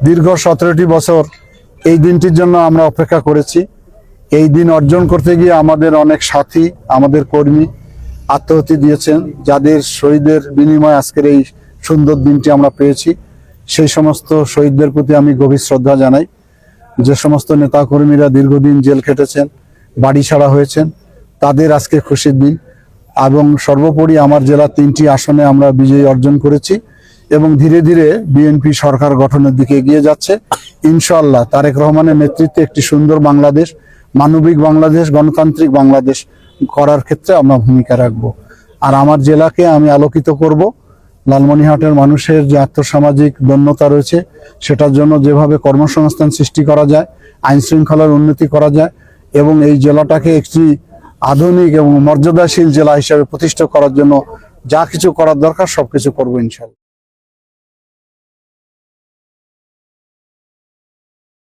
দীর্ঘ 17টি বছর এই দিনটির জন্য আমরা অপেক্ষা করেছি। এই দিন অর্জন করতে গিয়ে আমাদের অনেক সাথী, আমাদের কর্মী আত্মাহুতি দিয়েছেন, যাদের শহীদের বিনিময়ে আজকের এই সুন্দর দিনটি আমরা পেয়েছি। সেই সমস্ত শহীদদের প্রতি আমি গভীর শ্রদ্ধা জানাই। যে সমস্ত নেতাকর্মীরা দীর্ঘদিন জেল খেটেছেন, বাড়ি ছাড়া হয়েছেন, তাদের আজকে খুশির দিন। এবং সর্বোপরি আমার জেলার 3টি আসনে আমরা বিজয়ী অর্জন করেছি এবং ধীরে ধীরে বিএনপি সরকার গঠনের দিকে এগিয়ে যাচ্ছে। ইনশাআল্লাহ তারেক রহমানের নেতৃত্বে একটি সুন্দর বাংলাদেশ, মানবিক বাংলাদেশ, গণতান্ত্রিক বাংলাদেশ করার ক্ষেত্রে আমরা ভূমিকা রাখব। আর আমার জেলাকে আমি আলোকিত করব। লালমনিরহাটের মানুষের যে আর্থসামাজিক দন্যতা রয়েছে, সেটার জন্য যেভাবে কর্মসংস্থান সৃষ্টি করা যায়, আইন শৃঙ্খলার উন্নতি করা যায় এবং এই জেলাটাকে একটি আধুনিক এবং মর্যাদাশীল জেলা হিসেবে প্রতিষ্ঠা করার জন্য যা কিছু করার দরকার সবকিছু করবো ইনশাআল্লাহ।